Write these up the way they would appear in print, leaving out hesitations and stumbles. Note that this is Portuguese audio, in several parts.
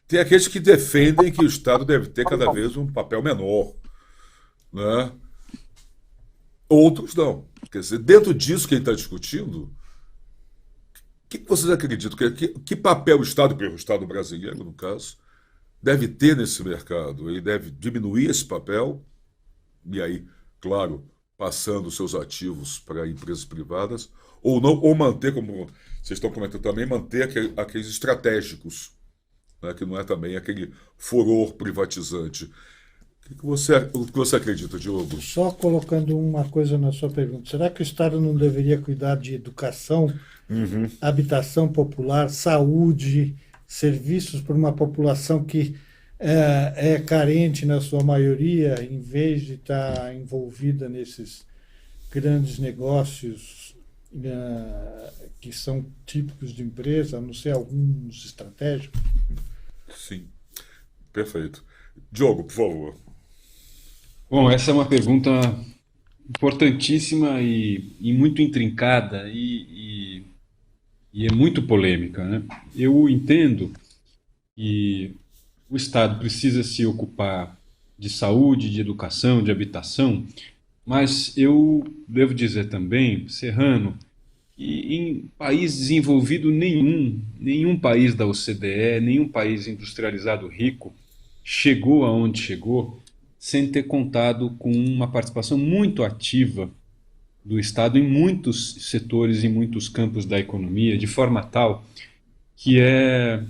Tem aqueles que defendem que o Estado deve ter cada vez um papel menor, né? Outros não. Quer dizer, dentro disso que a gente está discutindo, que vocês acreditam? Que papel o Estado, o Estado brasileiro, no caso, deve ter nesse mercado? Ele deve diminuir esse papel e aí, claro, passando seus ativos para empresas privadas, ou não, ou manter, como vocês estão comentando também, manter aqueles estratégicos, né, que não é também aquele furor privatizante. O que você acredita, Diogo? Só colocando uma coisa na sua pergunta: será que o Estado não deveria cuidar de educação, Uhum. habitação popular, saúde, serviços para uma população que é carente na sua maioria, em vez de estar envolvida nesses grandes negócios que são típicos de empresa, a não ser alguns estratégicos? Sim, perfeito. Diogo, por favor. Bom, essa é uma pergunta importantíssima e muito intrincada e é muito polêmica, né? Eu entendo que o Estado precisa se ocupar de saúde, de educação, de habitação, mas eu devo dizer também, Serrano, que em país desenvolvido nenhum país da OCDE, nenhum país industrializado rico chegou aonde chegou sem ter contado com uma participação muito ativa do Estado em muitos setores, em muitos campos da economia, de forma tal que é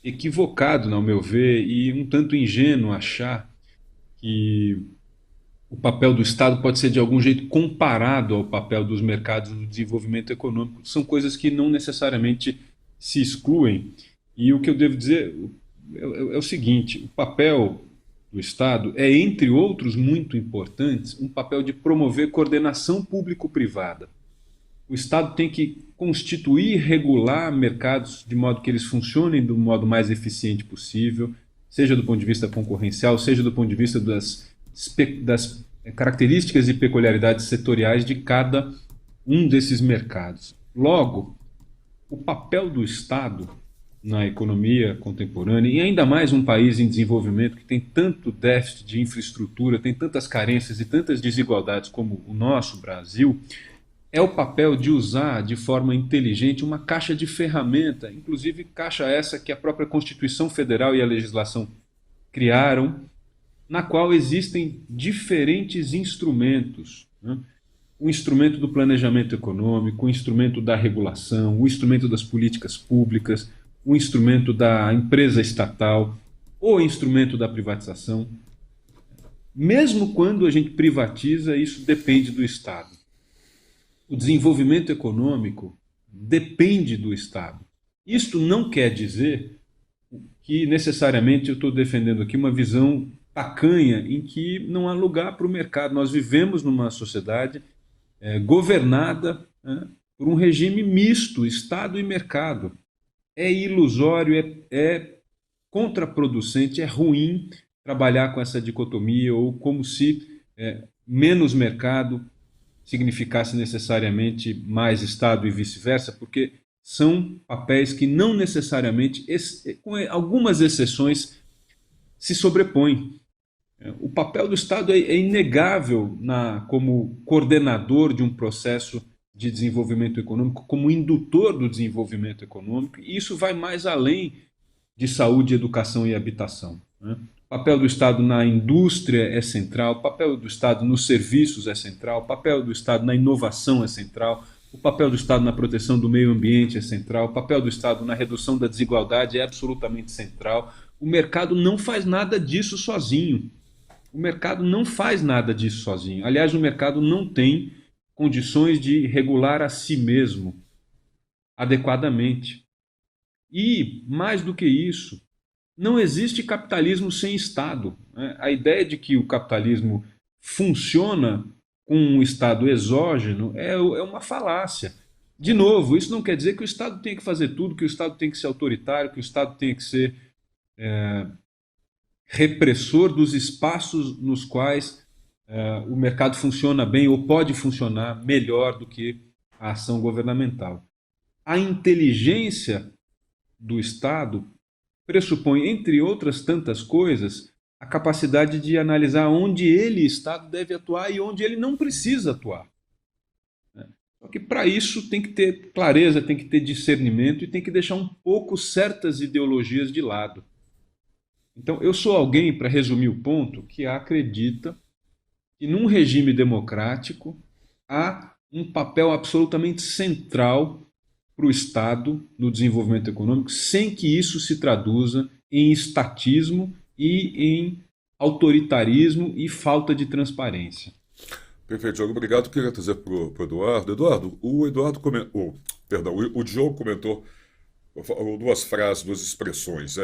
equivocado, no meu ver, e um tanto ingênuo achar que o papel do Estado pode ser de algum jeito comparado ao papel dos mercados do desenvolvimento econômico. São coisas que não necessariamente se excluem. E o que eu devo dizer é o seguinte: o papel do Estado é, entre outros muito importantes, um papel de promover coordenação público-privada. O Estado tem que constituir e regular mercados de modo que eles funcionem do modo mais eficiente possível, seja do ponto de vista concorrencial, seja do ponto de vista das características e peculiaridades setoriais de cada um desses mercados. Logo, o papel do Estado na economia contemporânea, e ainda mais um país em desenvolvimento que tem tanto déficit de infraestrutura, tem tantas carências e tantas desigualdades como o nosso Brasil, é o papel de usar de forma inteligente uma caixa de ferramenta, inclusive caixa essa que a própria Constituição Federal e a legislação criaram, na qual existem diferentes instrumentos, né? O instrumento do planejamento econômico, o instrumento da regulação, o instrumento das políticas públicas, o instrumento da empresa estatal, o instrumento da privatização. Mesmo quando a gente privatiza, isso depende do Estado. O desenvolvimento econômico depende do Estado. Isto não quer dizer que necessariamente eu estou defendendo aqui uma visão tacanha em que não há lugar para o mercado. Nós vivemos numa sociedade governada, né, por um regime misto, Estado e mercado. É ilusório, é contraproducente, é ruim trabalhar com essa dicotomia ou como se menos mercado significasse necessariamente mais Estado e vice-versa, porque são papéis que não necessariamente, com algumas exceções, se sobrepõem. O papel do Estado é inegável como coordenador de um processo de desenvolvimento econômico, como indutor do desenvolvimento econômico, e isso vai mais além de saúde, educação e habitação, né? O papel do Estado na indústria é central, o papel do Estado nos serviços é central, o papel do Estado na inovação é central, o papel do Estado na proteção do meio ambiente é central, o papel do Estado na redução da desigualdade é absolutamente central. O mercado não faz nada disso sozinho. O mercado não faz nada disso sozinho. Aliás, o mercado não tem condições de regular a si mesmo adequadamente. E, mais do que isso, não existe capitalismo sem Estado, né? A ideia de que o capitalismo funciona com um Estado exógeno é uma falácia. De novo, isso não quer dizer que o Estado tem que fazer tudo, que o Estado tem que ser autoritário, que o Estado tem que ser repressor dos espaços nos quais o mercado funciona bem ou pode funcionar melhor do que a ação governamental. A inteligência do Estado pressupõe, entre outras tantas coisas, a capacidade de analisar onde ele, Estado, deve atuar e onde ele não precisa atuar. Só que para isso tem que ter clareza, tem que ter discernimento e tem que deixar um pouco certas ideologias de lado. Então, eu sou alguém, para resumir o ponto, que acredita que num regime democrático há um papel absolutamente central para o Estado no desenvolvimento econômico, sem que isso se traduza em estatismo e em autoritarismo e falta de transparência. Perfeito, Diogo. Obrigado. Queria trazer para o Eduardo. Eduardo, o Eduardo comentou, perdão, o Diogo comentou duas frases, duas expressões.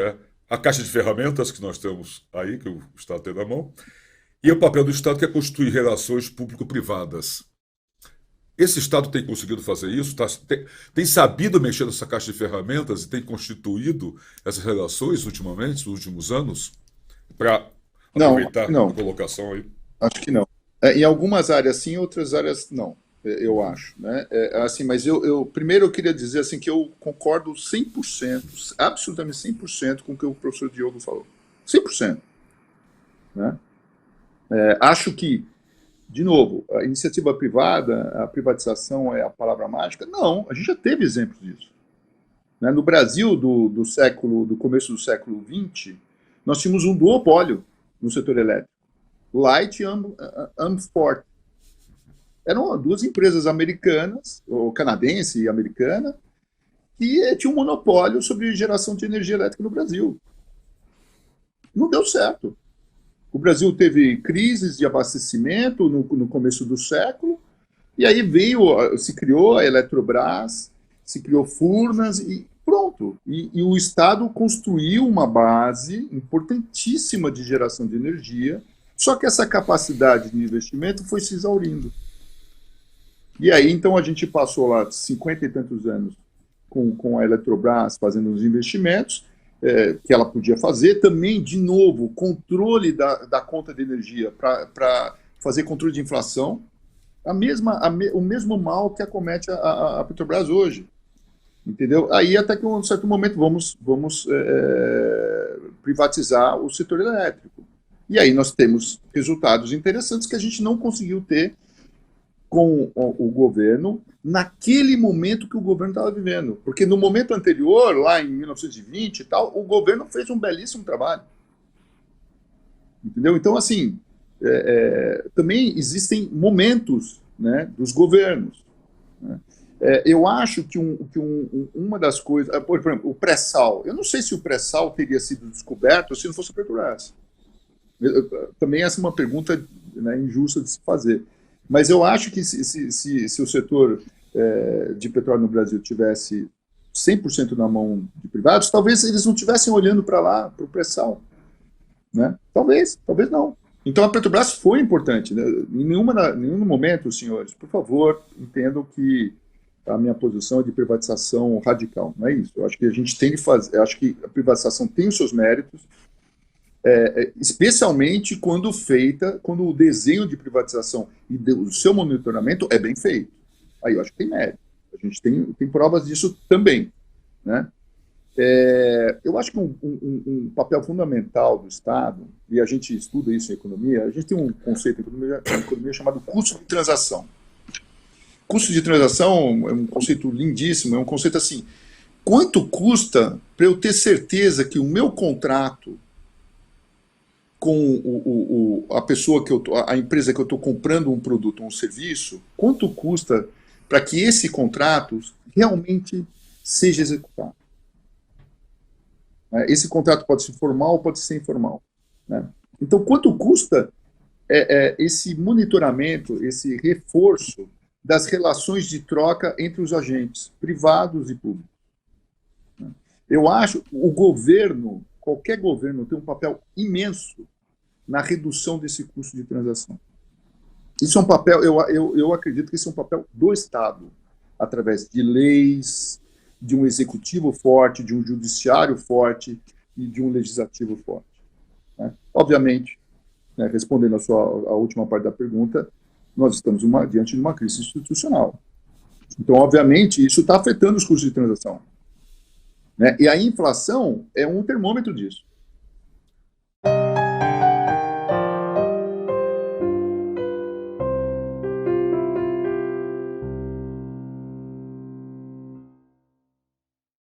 A caixa de ferramentas que nós temos aí, que o Estado tem na mão, e o papel do Estado, que é constituir relações público-privadas. Esse Estado tem conseguido fazer isso? Tem sabido mexer nessa caixa de ferramentas e tem constituído essas relações ultimamente, nos últimos anos? Para aproveitar Não, a colocação aí. acho que não. Em algumas áreas sim, em outras áreas não, eu acho, né? Assim, mas primeiro eu queria dizer assim que eu concordo 100%, absolutamente 100% com o que o professor Diogo falou. 100%, né? Acho que, de novo, a iniciativa privada, a privatização é a palavra mágica? Não, a gente já teve exemplos disso. Né? No Brasil, do começo do século XX, nós tínhamos um duopólio no setor elétrico. Light e Amfort. Eram duas empresas americanas, ou canadense e americana, que tinham um monopólio sobre geração de energia elétrica no Brasil. Não deu certo. O Brasil teve crises de abastecimento no começo do século, e aí se criou a Eletrobras, se criou Furnas, e pronto. E o Estado construiu uma base importantíssima de geração de energia, só que essa capacidade de investimento foi se exaurindo. E aí, então, a gente passou lá 50 e tantos anos com a Eletrobras fazendo os investimentos que ela podia fazer. Também, de novo, controle da conta de energia para fazer controle de inflação. O mesmo mal que acomete a Petrobras hoje. Entendeu? Aí, até que, em um certo momento, vamos privatizar o setor elétrico. E aí nós temos resultados interessantes que a gente não conseguiu ter com o governo naquele momento que o governo estava vivendo. Porque no momento anterior, lá em 1920 e tal, o governo fez um belíssimo trabalho. Entendeu? Então, assim, também existem momentos, né, dos governos. Né? Eu acho que uma das coisas... Por exemplo, o pré-sal. Eu não sei se o pré-sal teria sido descoberto se não fosse a Petrobras. Também essa é uma pergunta, né, injusta de se fazer. Mas eu acho que se o setor de petróleo no Brasil tivesse 100% na mão de privados, talvez eles não estivessem olhando para lá, para o pré-sal. Né? Talvez não. Então a Petrobras foi importante. Né? Em nenhum momento, senhores, por favor, entendam que a minha posição é de privatização radical. Não é isso. Eu acho que a gente tem que fazer. Eu acho que a privatização tem os seus méritos. Especialmente quando o desenho de privatização e o seu monitoramento é bem feito. Aí eu acho que tem mérito. A gente tem provas disso também. Né? Eu acho que um papel fundamental do Estado, e a gente estuda isso em economia, a gente tem um conceito em economia chamado custo de transação. Custo de transação é um conceito lindíssimo, é um conceito assim, quanto custa para eu ter certeza que o meu contrato com a pessoa a empresa que eu estou comprando um produto ou um serviço, quanto custa para que esse contrato realmente seja executado? Esse contrato pode ser formal ou pode ser informal. Né? Então, quanto custa esse monitoramento, esse reforço das relações de troca entre os agentes privados e públicos? Né? Eu acho que o governo, qualquer governo, tem um papel imenso na redução desse custo de transação. Isso é um papel, eu acredito que isso é um papel do Estado, através de leis, de um executivo forte, de um judiciário forte e de um legislativo forte. Né? Obviamente, né, respondendo a última parte da pergunta, nós estamos diante de uma crise institucional. Então, obviamente, isso está afetando os custos de transação. né? E a inflação é um termômetro disso.